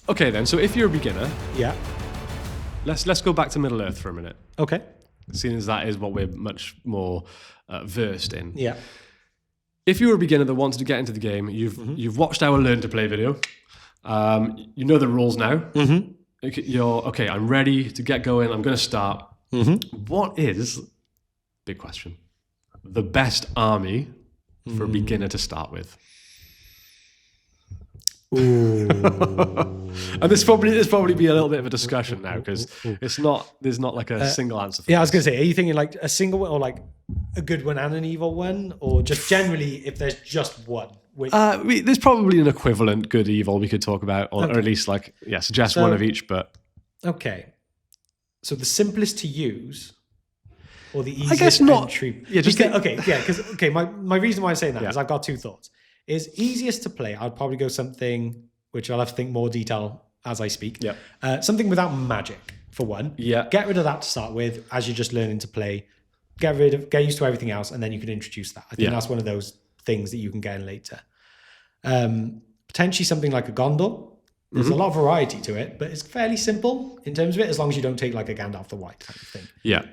Okay, then. So if you're a beginner, Yeah. let's go back to Middle Earth for a minute, Okay. seeing as that is what we're much more versed in. Yeah. If you're a beginner that wanted to get into the game, you've watched our Learn to Play video. You know the rules now. You're okay. I'm ready to get going. I'm going to start. What is, big question, the best army for a beginner to start with? Ooh. And there's probably be a little bit of a discussion now because there's not like a single answer. For Yeah, I was going to say, are you thinking like a single one or like a good one and an evil one? Or just generally if there's just one? There's probably an equivalent good evil we could talk about, or at least suggest one of each. But okay, so the simplest to use, or the easiest I guess not. entry? Yeah, just my reason why I'm saying that is I've got two thoughts. Is easiest to play, I'd probably go something which I'll have to think more detail as I speak. Yeah, something without magic for one. Yeah, get rid of that to start with as you're just learning to play. Get used to everything else, and then you can introduce that. I think that's one of those things that you can get in later. Potentially something like a Gondor. There's a lot of variety to it, but it's fairly simple in terms of it, as long as you don't take like a Gandalf the White kind of thing. Yeah.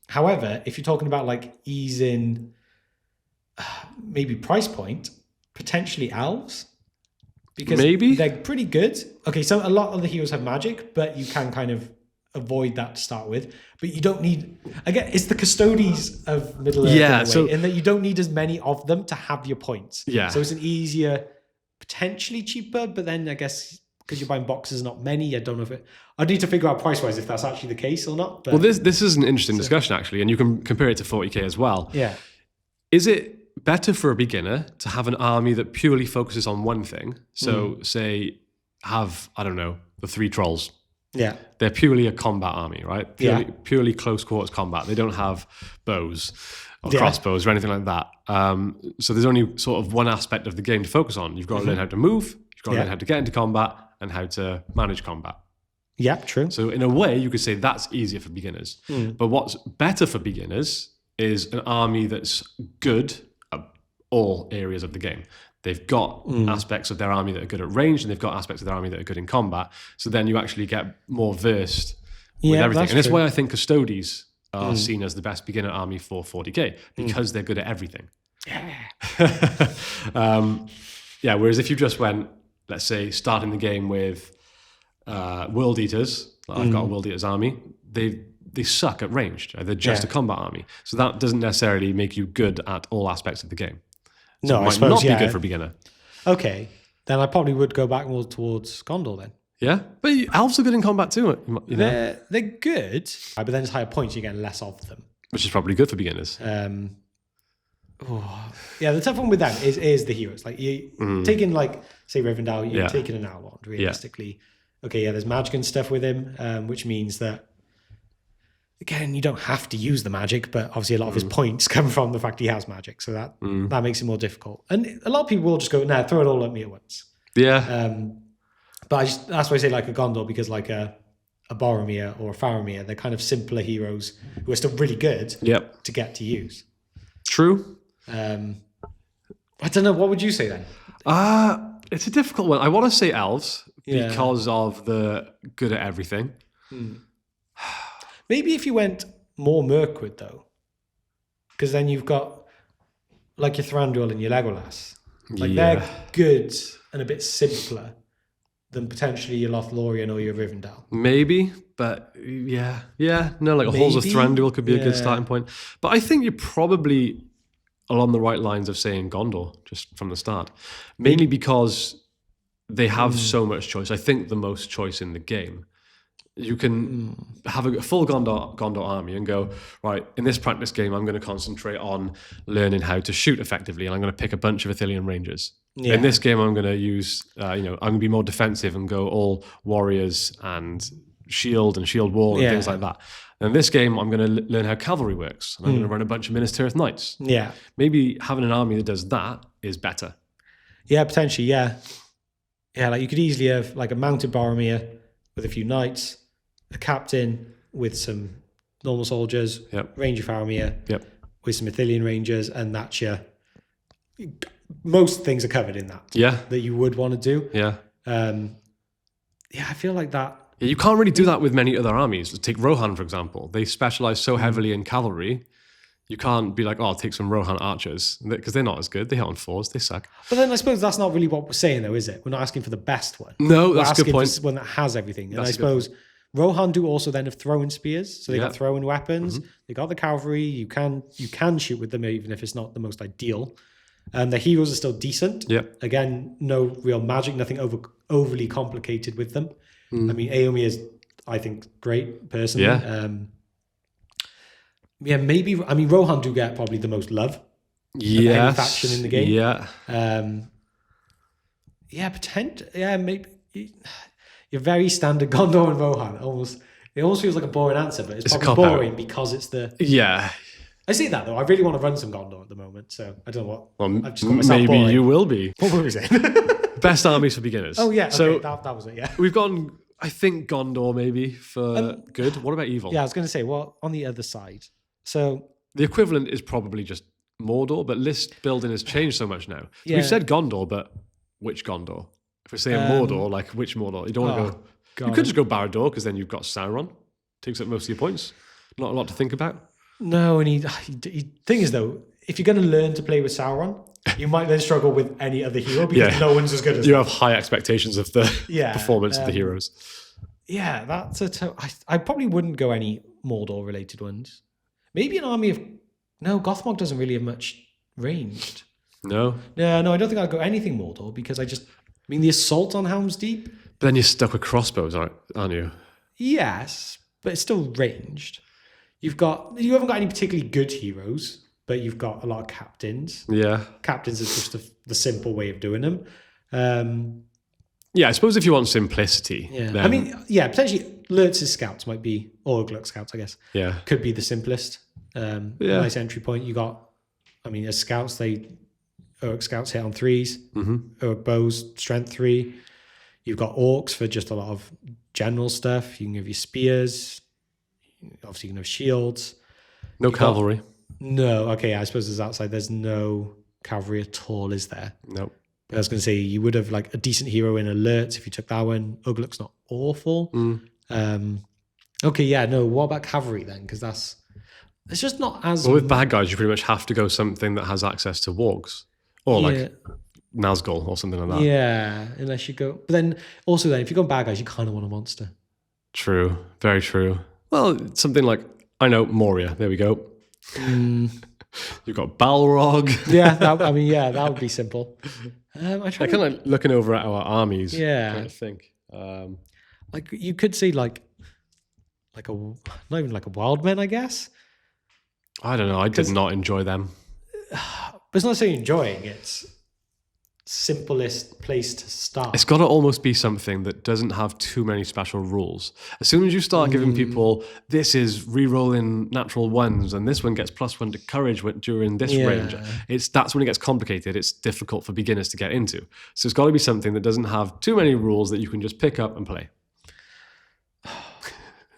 However, if you're talking about like easing, maybe price point, potentially Elves, because they're pretty good. Okay, so a lot of the heroes have magic, but you can kind of avoid that to start with. But you don't need, again, it's the custodies of Middle Earth in that you don't need as many of them to have your points. Yeah. So it's an easier, potentially cheaper, but then I guess because you're buying boxes, not many, I don't know if I need to figure out price-wise if that's actually the case or not. But, well, this is an interesting discussion actually, and you can compare it to 40k as well. Yeah. Is it better for a beginner to have an army that purely focuses on one thing? So say have, I don't know, the 3 trolls. Yeah. They're purely a combat army, right? Purely close quarters combat. They don't have bows or crossbows or anything like that. So there's only sort of one aspect of the game to focus on. You've got to learn how to move, you've got to learn how to get into combat, and how to manage combat. Yeah, true. So in a way, you could say that's easier for beginners. But what's better for beginners is an army that's good at all areas of the game. They've got aspects of their army that are good at range, and they've got aspects of their army that are good in combat. So then you actually get more versed with everything. And that's why I think Custodes are seen as the best beginner army for 40k, because they're good at everything. Whereas if you just went, let's say, starting the game with World Eaters, I've got a World Eaters army, they suck at ranged. They're just a combat army. So that doesn't necessarily make you good at all aspects of the game. So it might not be good for a beginner. Okay, then I probably would go back more towards Gondor then. Yeah, but Elves are good in combat too. You know? They're good, but then it's higher points, you're getting less of them. Which is probably good for beginners. The tough one with them is the heroes. Like you taking like say Rivendell, you're taking an Outlaw realistically. Yeah. Okay, there's magic and stuff with him, which means that again you don't have to use the magic, but obviously a lot of his points come from the fact he has magic, so that makes it more difficult. And a lot of people will just go, throw it all at me at once. Yeah. But that's why I say like a Gondor, because like a Boromir or a Faramir, they're kind of simpler heroes who are still really good to get to use. True. I don't know. What would you say then? It's a difficult one. I want to say Elves because of the good at everything. Maybe if you went more Mirkwood though, because then you've got like your Thranduil and your Legolas. Like they're good and a bit simpler than potentially your Lothlorien or your Rivendell. Maybe, but Halls of Thranduil could be a good starting point. But I think you're probably along the right lines of saying Gondor just from the start, mainly because they have so much choice. I think the most choice in the game. You can have a full Gondor army and go, right, in this practice game, I'm going to concentrate on learning how to shoot effectively, and I'm going to pick a bunch of Ithilien Rangers. Yeah. In this game, I'm going to use, I'm going to be more defensive and go all warriors and shield wall and things like that. And in this game, I'm going to learn how cavalry works, and I'm going to run a bunch of Minas Tirith Knights. Yeah. Maybe having an army that does that is better. Yeah, potentially, yeah. Yeah, like you could easily have like a mounted Boromir with a few knights, a captain with some normal soldiers, Ranger Faramir with some Ithilien Rangers, and that's your... Most things are covered in that. Yeah. That you would want to do. Yeah. Yeah, I feel like that. Yeah, you can't really do that with many other armies. Take Rohan, for example. They specialize so heavily in cavalry. You can't be like, oh, I'll take some Rohan archers, because they're not as good. They hit on 4s. They suck. But then I suppose that's not really what we're saying, though, is it? We're not asking for the best one. No, that's a good point. For one that has everything. And I suppose Rohan do also then have throwing spears. So they got throwing weapons. They got the cavalry. You can shoot with them, even if it's not the most ideal. The heroes are still decent. Yep. Again, no real magic, nothing overly complicated with them. I mean, Aomi is, I think, great personally. Yeah. Maybe. I mean, Rohan do get probably the most love. Of any faction in the game. Yeah. Maybe. You're very standard Gondor and Rohan. It almost feels like a boring answer, but it's probably boring because it's the. Yeah. I see that though. I really want to run some Gondor at the moment, so I don't know what. Well, I've just got myself maybe boring. you will be. What were we saying? Best armies for beginners. Oh yeah. So okay, that was it. Yeah. we've gone. I think Gondor maybe for good. What about evil? Yeah, I was going to say, well, on the other side. So the equivalent is probably just Mordor, but list building has changed so much now. So Yeah. we've said Gondor, but which Gondor? If we're saying Mordor, like which Mordor? You don't want to go. God. You could just go Barad-dûr because then you've got Sauron. Takes up most of your points. Not a lot to think about. No, and thing is though, if you're going to learn to play with Sauron, you might then struggle with any other hero because no one's as good as you have high expectations of the performance of the heroes. Yeah, that's I probably wouldn't go any Mordor related ones. Maybe an army of Gothmog doesn't really have much ranged. No, I don't think I'd go anything Mordor because the assault on Helm's Deep. But then you're stuck with crossbows, aren't you? Yes, but it's still ranged. You haven't got any particularly good heroes, but you've got a lot of captains. Yeah, captains is just the simple way of doing them. I suppose if you want simplicity, then... potentially Lurtz's scouts might be, or Gluck scouts, I guess. Yeah, could be the simplest. Nice entry point. You got, as scouts, Uruk scouts hit on 3s. Uruk bows strength 3. You've got orcs for just a lot of general stuff. You can give you spears. Obviously, you can have shields. No cavalry. No. Okay, I suppose there's outside. There's no cavalry at all, is there? No. I was going to say you would have like a decent hero in alerts if you took that one. Ugluk's not awful. What about cavalry then? Because it's just not as... Well, with bad guys, you pretty much have to go something that has access to wargs. Or like Nazgul or something like that. Yeah, unless you go... But then, if you go bad guys, you kind of want a monster. True. Very true. Well, something like, I know, Moria. There we go. You've got Balrog. That would be simple. I kind of like looking over at our armies. Yeah. Trying to think. Like you could see not even like a Wildmen, I guess. I don't know. I did not enjoy them. But it's not saying enjoying. It's simplest place to start. It's got to almost be something that doesn't have too many special rules. As soon as you start giving people, this is re-rolling natural ones and this one gets +1 to courage during this range, that's when it gets complicated. It's difficult for beginners to get into. So it's got to be something that doesn't have too many rules that you can just pick up and play.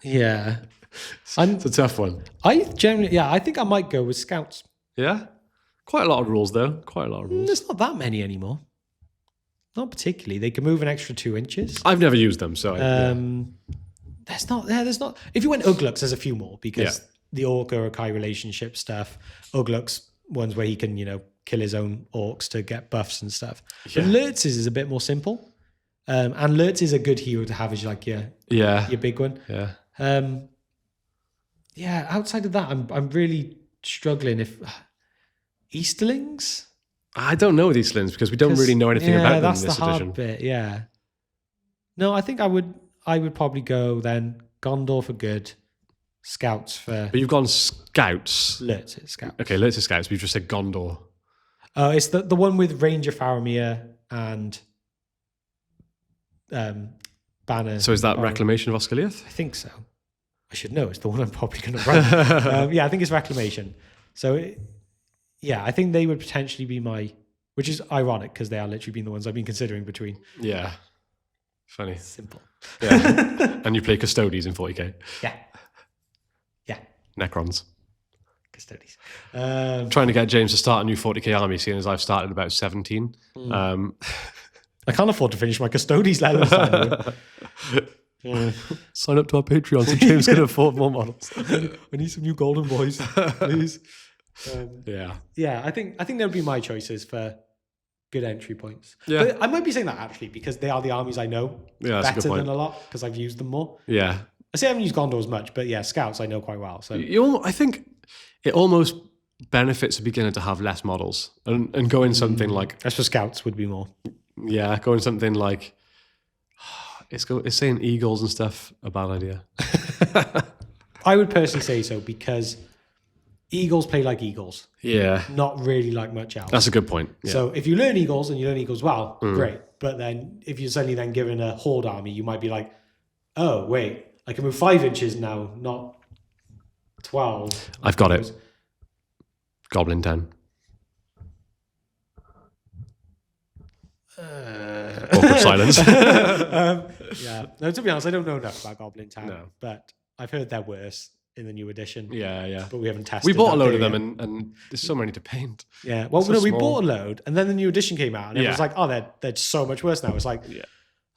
Yeah. It's a tough one. I think I might go with scouts. Yeah? Quite a lot of rules, though. Quite a lot of rules. There's not that many anymore. Not particularly. They can move an extra 2 inches. I've never used them, so... There's not... If you went Ugluks, there's a few more, because the Orc-Urukai relationship stuff, Ugluks, ones where he can, kill his own orcs to get buffs and stuff. Yeah. But Lurtz's is a bit more simple. And Lurtz is a good hero to have as like your big one. Yeah. Outside of that, I'm really struggling if... Easterlings? I don't know with Easterlings because we don't really know anything about them in this edition. That's the hard bit, yeah. No, I think I would probably go then Gondor for good, Scouts for... But you've gone Scouts. Lurtz's Scouts. Okay, Lurtz's Scouts. We've just said Gondor. It's the one with Ranger Faramir and Banner. So is that Reclamation of Osgiliath? I think so. I should know. It's the one I'm probably going to run. I think it's Reclamation. So... I think they would potentially be which is ironic because they are literally been the ones I've been considering between. Yeah. Funny. Simple. Yeah. And you play Custodes in 40k. Yeah. Necrons. Custodes. Trying to get James to start a new 40k army, seeing as I've started about 17. I can't afford to finish my Custodes level. Sign up to our Patreon so James can afford more models. I need some new golden boys, please. Yeah. I think that would be my choices for good entry points. Yeah. But I might be saying that actually because they are the armies I know better than a lot because I've used them more. Yeah. I say I haven't used Gondor as much, but yeah, scouts I know quite well. So I think it almost benefits a beginner to have less models and go in something like... As for scouts would be more. Yeah, go in something like... It's saying eagles and stuff a bad idea. I would personally say so because eagles play like eagles. Yeah. Not really like much else. That's a good point. Yeah. So if you learn eagles and you learn eagles well, great. But then if you're suddenly then given a horde army, you might be like, oh, wait, I can move 5 inches now, not 12. I've got it. Goblin 10. Awkward silence. Yeah. No, to be honest, I don't know enough about Goblin Town. No. But I've heard they're worse in the new edition. Yeah. But we haven't tested. We bought a load of yet. them and there's so many to paint. Yeah. Well, we bought a load and then the new edition came out and it was like, oh, they're so much worse now. It's like,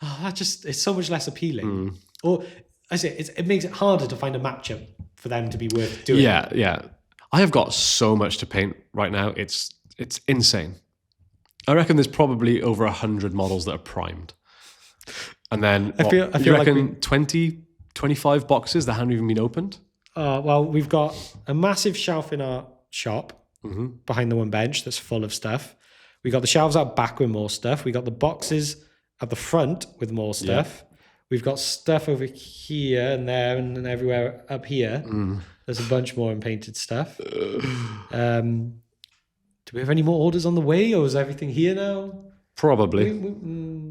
oh, it's so much less appealing. Or I say it makes it harder to find a matchup for them to be worth doing. Yeah. I have got so much to paint right now. It's insane. I reckon there's probably over 100 models that are primed. And then I feel you reckon like 20, 25 boxes that haven't even been opened? Well, we've got a massive shelf in our shop behind the one bench that's full of stuff. We got the shelves out back with more stuff. We got the boxes at the front with more stuff. Yeah. We've got stuff over here and there and everywhere up here. There's a bunch more unpainted stuff. Do we have any more orders on the way, or is everything here now? Probably.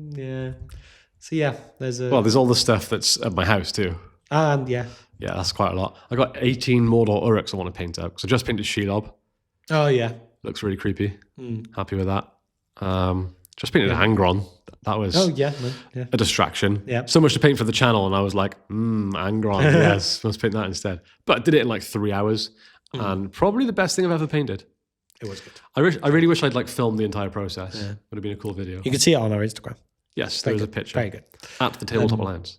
Yeah. So yeah, there's all the stuff that's at my house too. And yeah, that's quite a lot. I got 18 Mordor Uruks I want to paint up. So I just painted Shelob. Oh yeah, looks really creepy. Happy with that. Just painted Angron. That was a distraction. Yeah. So much to paint for the channel, and I was like, Angron, yes, let's paint that instead. But I did it in like 3 hours, and probably the best thing I've ever painted. It was good. I really wish I'd like filmed the entire process. Yeah. Would have been a cool video. You can see it on our Instagram. Yes, there was a picture. Very good. At the Tabletop Alliance.